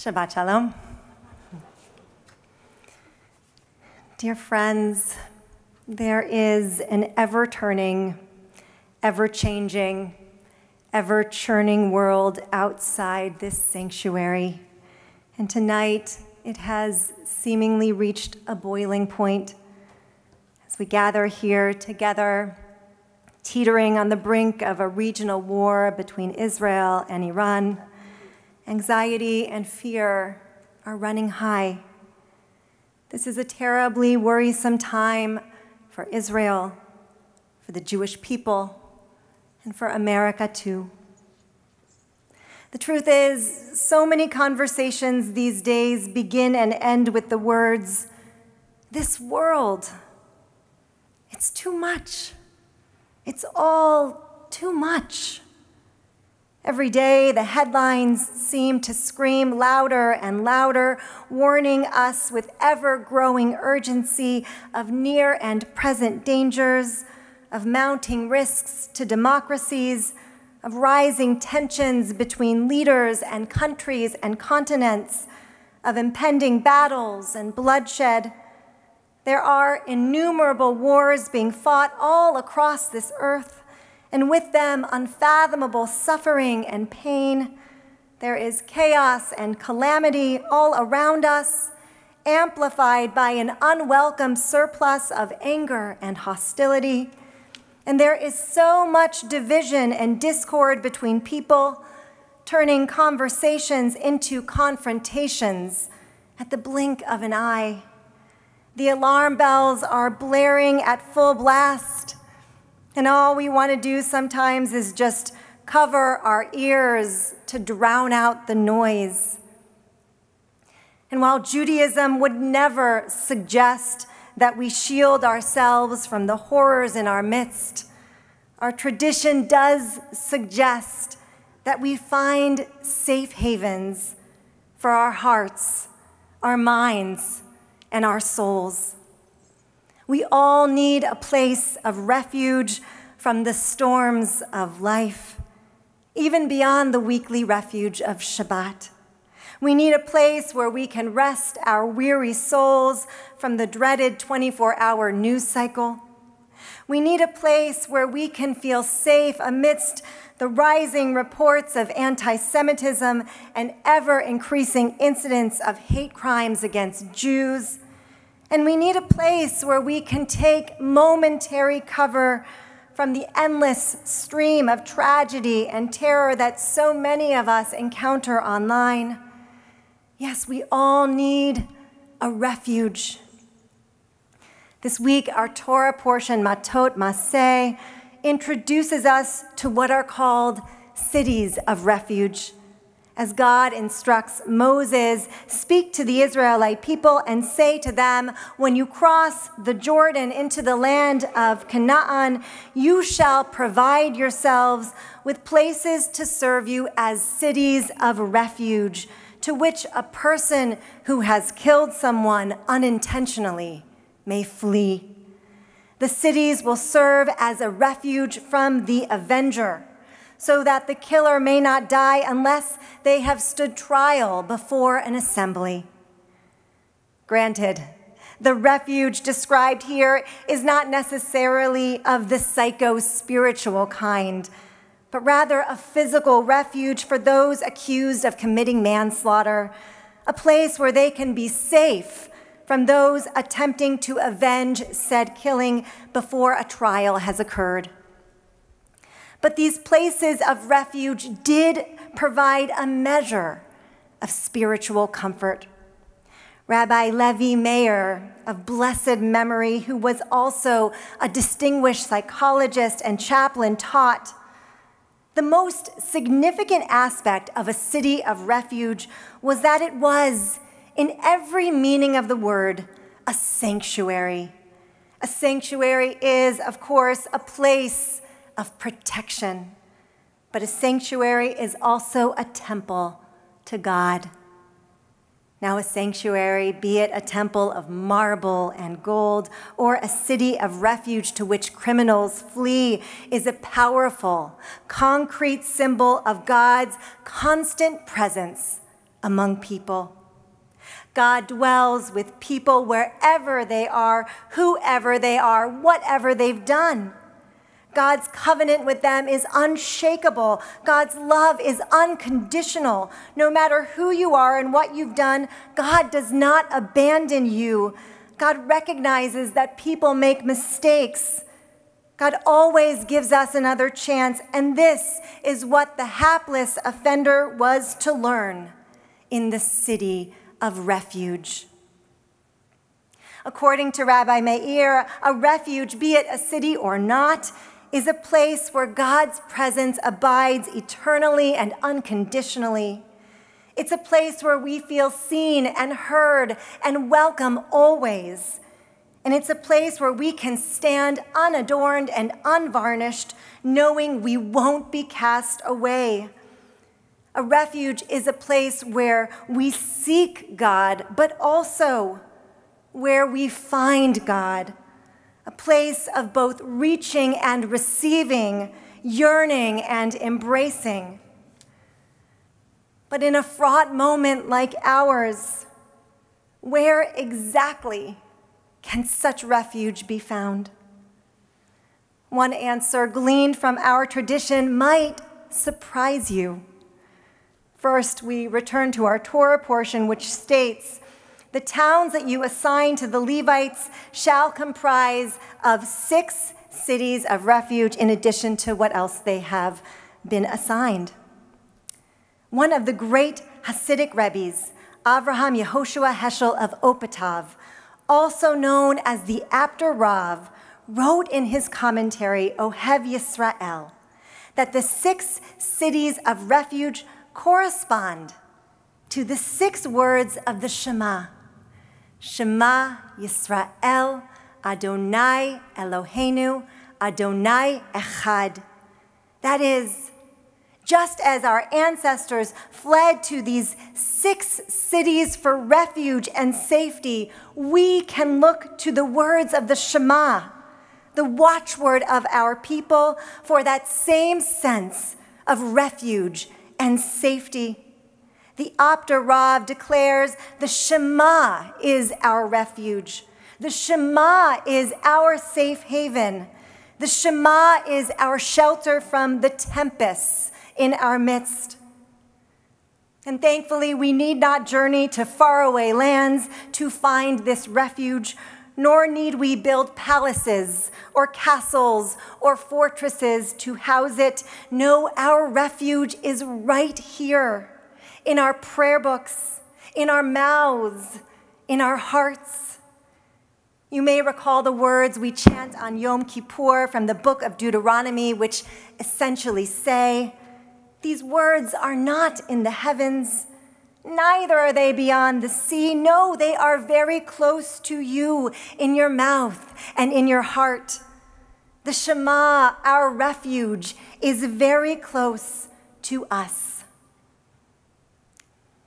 Shabbat Shalom. Dear friends, there is an ever-turning, ever-changing, ever-churning world outside this sanctuary. And tonight, it has seemingly reached a boiling point as we gather here together, teetering on the brink of a regional war between Israel and Iran. Anxiety and fear are running high. This is a terribly worrisome time for Israel, for the Jewish people, and for America too. The truth is, so many conversations these days begin and end with the words, "This world, it's too much. It's all too much." Every day, the headlines seem to scream louder and louder, warning us with ever-growing urgency of near and present dangers, of mounting risks to democracies, of rising tensions between leaders and countries and continents, of impending battles and bloodshed. There are innumerable wars being fought all across this earth, and with them, unfathomable suffering and pain. There is chaos and calamity all around us, amplified by an unwelcome surplus of anger and hostility. And there is so much division and discord between people, turning conversations into confrontations at the blink of an eye. The alarm bells are blaring at full blast, and all we want to do sometimes is just cover our ears to drown out the noise. And while Judaism would never suggest that we shield ourselves from the horrors in our midst, our tradition does suggest that we find safe havens for our hearts, our minds, and our souls. We all need a place of refuge from the storms of life, even beyond the weekly refuge of Shabbat. We need a place where we can rest our weary souls from the dreaded 24-hour news cycle. We need a place where we can feel safe amidst the rising reports of anti-Semitism and ever-increasing incidents of hate crimes against Jews. And we need a place where we can take momentary cover from the endless stream of tragedy and terror that so many of us encounter online. Yes, we all need a refuge. This week, our Torah portion, Matot Maseh, introduces us to what are called cities of refuge. As God instructs Moses, "Speak to the Israelite people and say to them, when you cross the Jordan into the land of Canaan, you shall provide yourselves with places to serve you as cities of refuge, to which a person who has killed someone unintentionally may flee. The cities will serve as a refuge from the avenger, so that the killer may not die unless they have stood trial before an assembly." Granted, the refuge described here is not necessarily of the psycho-spiritual kind, but rather a physical refuge for those accused of committing manslaughter, a place where they can be safe from those attempting to avenge said killing before a trial has occurred. But these places of refuge did provide a measure of spiritual comfort. Rabbi Levi Meir, of blessed memory, who was also a distinguished psychologist and chaplain, taught, "The most significant aspect of a city of refuge was that it was, in every meaning of the word, a sanctuary. A sanctuary is, of course, a place of protection, but a sanctuary is also a temple to God. Now, a sanctuary, be it a temple of marble and gold or a city of refuge to which criminals flee, is a powerful, concrete symbol of God's constant presence among people. God dwells with people wherever they are, whoever they are, whatever they've done. God's covenant with them is unshakable. God's love is unconditional. No matter who you are and what you've done, God does not abandon you. God recognizes that people make mistakes. God always gives us another chance, and this is what the hapless offender was to learn in the city of Refuge. According to Rabbi Meir, a refuge, be it a city or not, is a place where God's presence abides eternally and unconditionally. It's a place where we feel seen and heard and welcome always. And it's a place where we can stand unadorned and unvarnished, knowing we won't be cast away. A refuge is a place where we seek God, but also where we find God. A place of both reaching and receiving, yearning and embracing. But in a fraught moment like ours, where exactly can such refuge be found? One answer gleaned from our tradition might surprise you. First, we return to our Torah portion, which states, "The towns that you assign to the Levites shall comprise of 6 cities of refuge in addition to what else they have been assigned." One of the great Hasidic Rebbes, Avraham Yehoshua Heschel of Opatav, also known as the Apter Rav, wrote in his commentary, Ohev Yisrael, that the 6 cities of refuge correspond to the 6 words of the Shema. Shema Yisrael, Adonai Eloheinu, Adonai Echad. That is, just as our ancestors fled to these 6 cities for refuge and safety, we can look to the words of the Shema, the watchword of our people, for that same sense of refuge and safety. The Apter Rav declares the Shema is our refuge. The Shema is our safe haven. The Shema is our shelter from the tempests in our midst. And thankfully, we need not journey to faraway lands to find this refuge, nor need we build palaces or castles or fortresses to house it. No, our refuge is right here, in our prayer books, in our mouths, in our hearts. You may recall the words we chant on Yom Kippur from the book of Deuteronomy, which essentially say, "These words are not in the heavens, neither are they beyond the sea. No, they are very close to you, in your mouth and in your heart." The Shema, our refuge, is very close to us.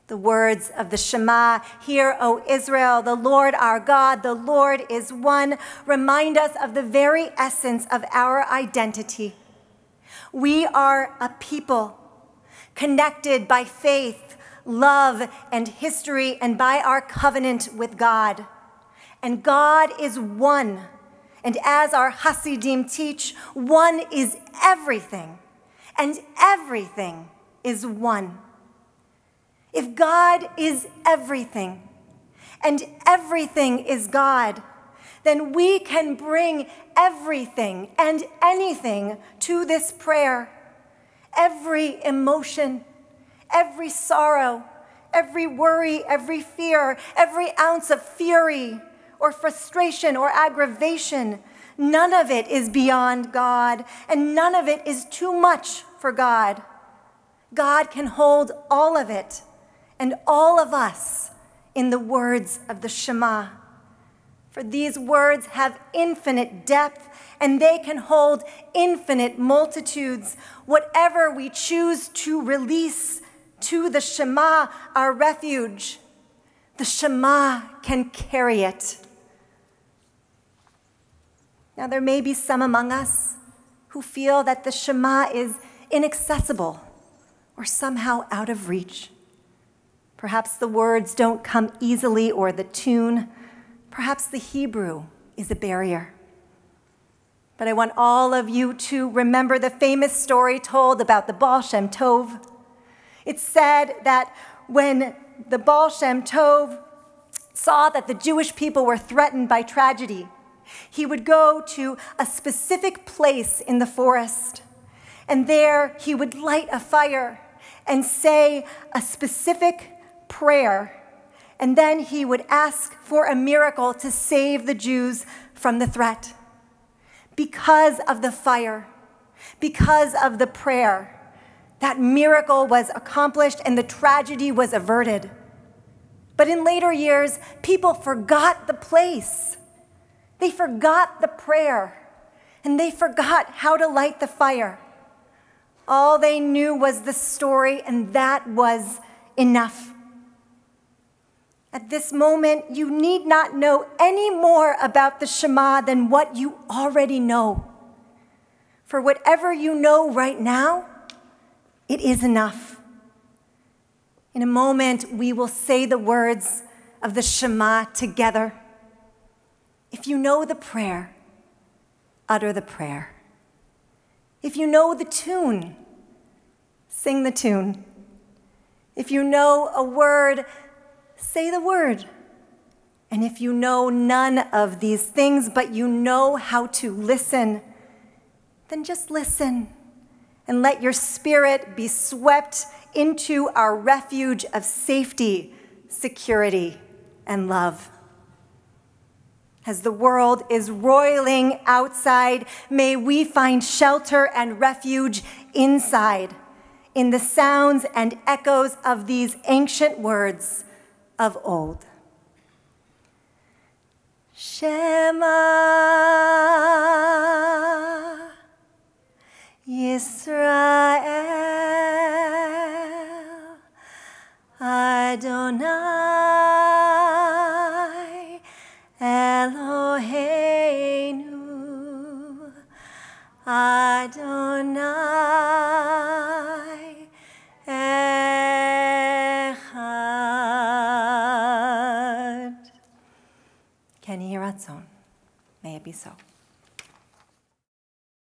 The words of the Shema, "Hear, O Israel, the Lord our God, the Lord is one," remind us of the very essence of our identity. We are a people connected by faith, love, and history, and by our covenant with God. And God is one. And as our Hasidim teach, one is everything, and everything is one. If God is everything, and everything is God, then we can bring everything and anything to this prayer. Every emotion, every sorrow, every worry, every fear, every ounce of fury or frustration or aggravation, none of it is beyond God, and none of it is too much for God. God can hold all of it and all of us in the words of the Shema. For these words have infinite depth, and they can hold infinite multitudes. Whatever we choose to release to the Shema, our refuge, the Shema can carry it. Now, there may be some among us who feel that the Shema is inaccessible or somehow out of reach. Perhaps the words don't come easily or the tune. Perhaps the Hebrew is a barrier. But I want all of you to remember the famous story told about the Baal Shem Tov. It's said that when the Baal Shem Tov saw that the Jewish people were threatened by tragedy, he would go to a specific place in the forest, and there he would light a fire and say a specific prayer, and then he would ask for a miracle to save the Jews from the threat. Because of the fire, because of the prayer, that miracle was accomplished and the tragedy was averted. But in later years, people forgot the place. They forgot the prayer, and they forgot how to light the fire. All they knew was the story, and that was enough. At this moment, you need not know any more about the Shema than what you already know. For whatever you know right now, it is enough. In a moment, we will say the words of the Shema together. If you know the prayer, utter the prayer. If you know the tune, sing the tune. If you know a word, say the word. And if you know none of these things, but you know how to listen, then just listen and let your spirit be swept into our refuge of safety, security, and love. As the world is roiling outside, may we find shelter and refuge inside, in the sounds and echoes of these ancient words of old. Shema Yisrael Adonai Eloheinu Adonai Echad. Ken Yiratzon. May it be so.